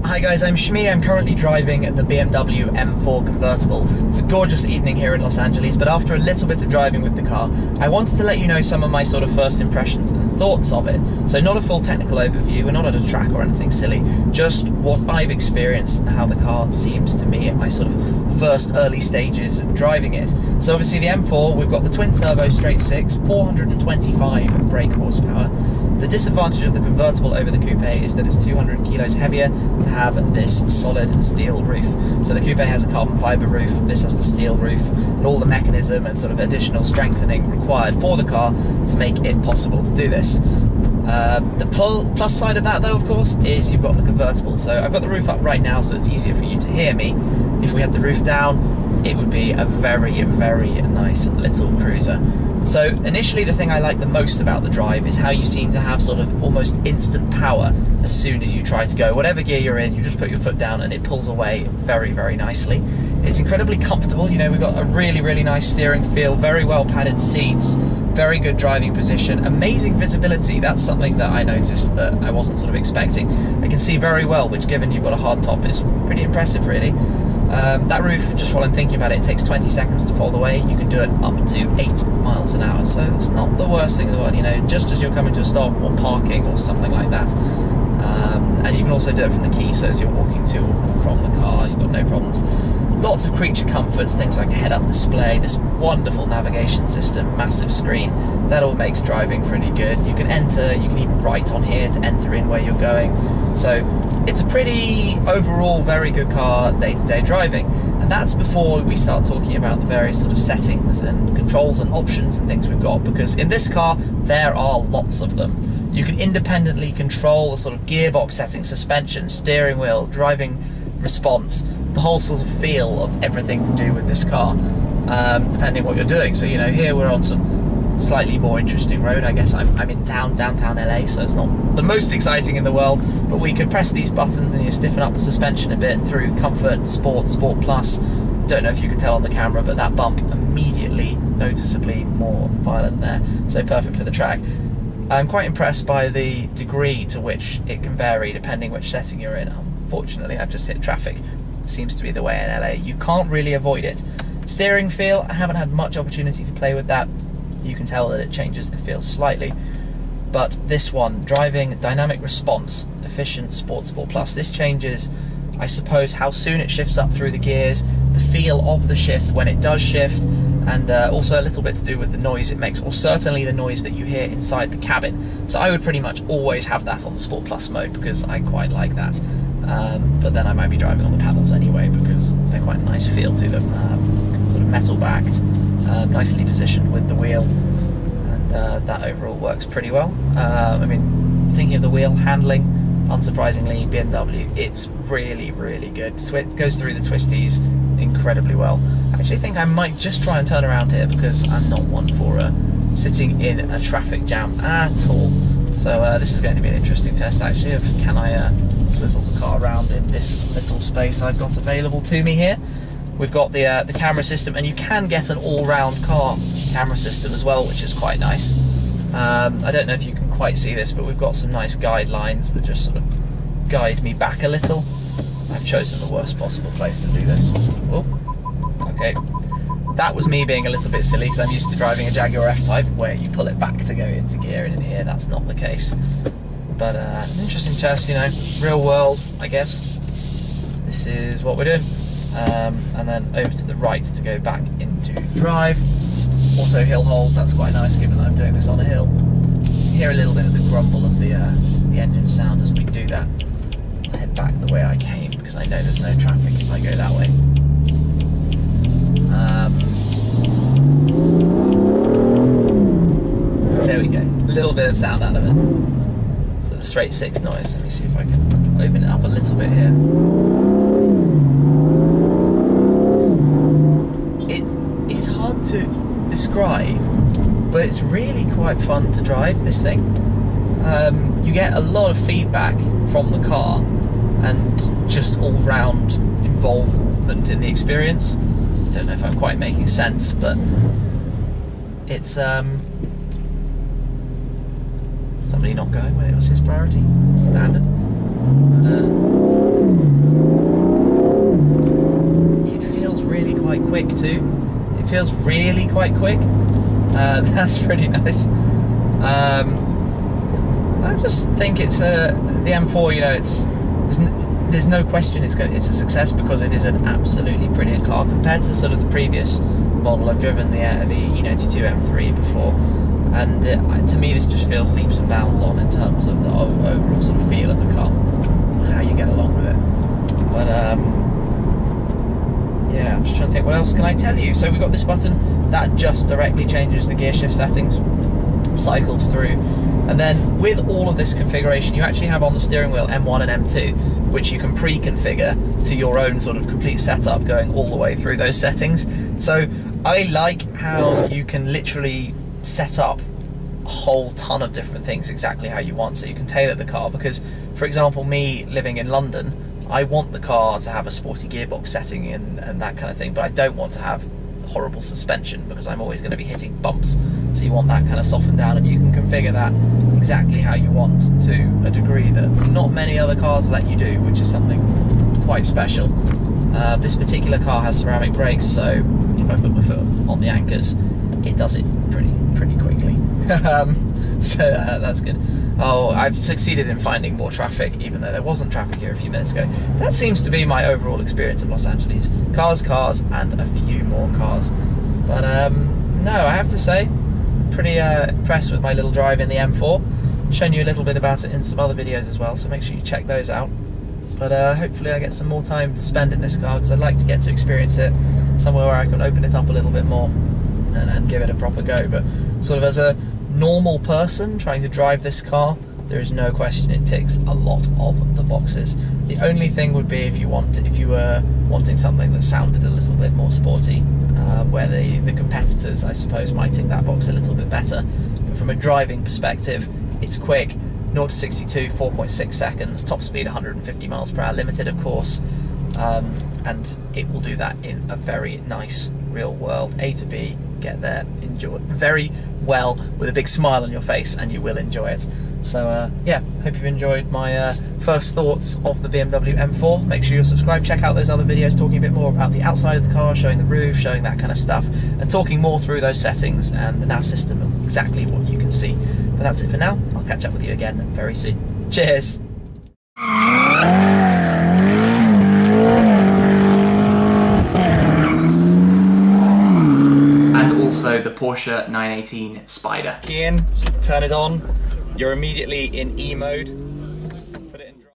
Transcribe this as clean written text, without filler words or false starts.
Hi guys, I'm Shmi. I'm currently driving the BMW M4 Convertible. It's a gorgeous evening here in Los Angeles, but after a little bit of driving with the car, I wanted to let you know some of my sort of first impressions and thoughts of it. So not a full technical overview, we're not at a track or anything silly, just what I've experienced and how the car seems to me at my sort of first early stages of driving it. So obviously the M4, we've got the twin-turbo straight six, 425 brake horsepower. The disadvantage of the convertible over the coupe is that it's 200 kilos heavier to have this solid steel roof. So the coupe has a carbon fibre roof, this has the steel roof, and all the mechanism and sort of additional strengthening required for the car to make it possible to do this. The plus side of that though, of course, is you've got the convertible. So I've got the roof up right now so it's easier for you to hear me. If we had the roof down, it would be a very, very nice little cruiser. So initially the thing I like the most about the drive is how you seem to have sort of almost instant power as soon as you try to go. Whatever gear you're in, you just put your foot down and it pulls away very, very nicely. It's incredibly comfortable, you know, we've got a really, really nice steering feel, very well padded seats, very good driving position, amazing visibility. That's something that I noticed that I wasn't sort of expecting. I can see very well, which given you've got a hard top is pretty impressive really. That roof, just while I'm thinking about it, it takes 20 seconds to fold away. You can do it up to 8 miles an hour, so it's not the worst thing in the world, you know, just as you're coming to a stop or parking or something like that. And you can also do it from the key, so as you're walking to or from the car, you've got no problems. Lots of creature comforts, things like a head-up display, this wonderful navigation system, massive screen, that all makes driving pretty good. You can enter, you can even write on here to enter in where you're going. So it's a pretty, overall, very good car day-to-day driving. And that's before we start talking about the various sort of settings and controls and options and things we've got, because in this car, there are lots of them. You can independently control the sort of gearbox settings, suspension, steering wheel, driving response, the whole sort of feel of everything to do with this car, depending what you're doing. So, you know, here we're on some slightly more interesting road. I guess I'm in downtown LA, so it's not the most exciting in the world, but we could press these buttons and you stiffen up the suspension a bit through Comfort, Sport, Sport Plus. Don't know if you can tell on the camera, but that bump immediately noticeably more violent there, so perfect for the track. I'm quite impressed by the degree to which it can vary depending which setting you're in. Unfortunately, I've just hit traffic. Seems to be the way in LA. You can't really avoid it. Steering feel, I haven't had much opportunity to play with that. You can tell that it changes the feel slightly. But this one, driving dynamic response, efficient Sport Plus, this changes, I suppose, how soon it shifts up through the gears, the feel of the shift when it does shift, and also a little bit to do with the noise it makes, or certainly the noise that you hear inside the cabin. So I would pretty much always have that on the Sport Plus mode because I quite like that. But then I might be driving on the paddles anyway because they're quite a nice feel to them. Sort of metal backed, nicely positioned with the wheel, and that overall works pretty well. I mean, thinking of the wheel handling, unsurprisingly, BMW, it's really, really good. So it goes through the twisties incredibly well. I actually think I might just try and turn around here because I'm not one for sitting in a traffic jam at all. So this is going to be an interesting test actually of can I swizzle the car around in this little space I've got available to me here. We've got the camera system, and you can get an all-round car camera system as well, which is quite nice. I don't know if you can quite see this, but we've got some nice guidelines that just sort of guide me back a little. I've chosen the worst possible place to do this. Oh, okay. That was me being a little bit silly because I'm used to driving a Jaguar F-Type where you pull it back to go into gear, and in here that's not the case. But an interesting test, you know, real world, I guess. This is what we're doing. And then over to the right to go back into drive. Also hill hold, that's quite nice given that I'm doing this on a hill. You hear a little bit of the grumble of the engine sound as we do that. I'll head back the way I came because I know there's no traffic if I go that way. There we go, a little bit of sound out of it. So the straight six noise, let me see if I can open it up a little bit here. It's hard to describe, but it's really quite fun to drive this thing. You get a lot of feedback from the car and just all-round involvement in the experience. I don't know if I'm quite making sense, but it's somebody not going when it was his priority. Standard. But, it feels really quite quick too. It feels really quite quick. That's pretty nice. I just think it's the M4. You know, there's no question it's a success because it is an absolutely brilliant car compared to sort of the previous model. I've driven the E92 M3 before, and to me this just feels leaps and bounds on in terms of the overall sort of feel of the car, how you get along with it. But yeah, I'm just trying to think, what else can I tell you? So we've got this button that just directly changes the gear shift settings, cycles through, and then with all of this configuration you actually have on the steering wheel M1 and M2, which you can pre-configure to your own sort of complete setup, going all the way through those settings. So I like how you can literally set up a whole ton of different things exactly how you want, so you can tailor the car. Because, for example, me living in London, I want the car to have a sporty gearbox setting and that kind of thing, but I don't want to have horrible suspension because I'm always going to be hitting bumps. So you want that kind of softened down, and you can configure that exactly how you want to a degree that not many other cars let you do, which is something quite special. This particular car has ceramic brakes, so if I put my foot on the anchors, it does it pretty quickly. So that's good. Oh, I've succeeded in finding more traffic, even though there wasn't traffic here a few minutes ago. That seems to be my overall experience of Los Angeles. Cars, and a few more cars. But no, I have to say, pretty impressed with my little drive in the M4. Shown you a little bit about it in some other videos as well, so make sure you check those out. But hopefully I get some more time to spend in this car, because I'd like to get to experience it somewhere where I can open it up a little bit more and give it a proper go. But sort of as a normal person trying to drive this car, there is no question it ticks a lot of the boxes. The only thing would be if you were wanting something that sounded a little bit more sporty, where the competitors, I suppose, might tick that box a little bit better. But from a driving perspective, it's quick. 0 to 62, 4.6 seconds, top speed 150 miles per hour, limited of course, and it will do that in a very nice real world. A to B, get there, enjoy it very well with a big smile on your face, and you will enjoy it. So yeah, hope you've enjoyed my first thoughts of the BMW M4. Make sure you're subscribed, check out those other videos talking a bit more about the outside of the car, showing the roof, showing that kind of stuff, and talking more through those settings and the nav system and exactly what you can see. But that's it for now. I'll catch up with you again very soon. Cheers! And also the Porsche 918 Spider. Key in, turn it on. You're immediately in E mode.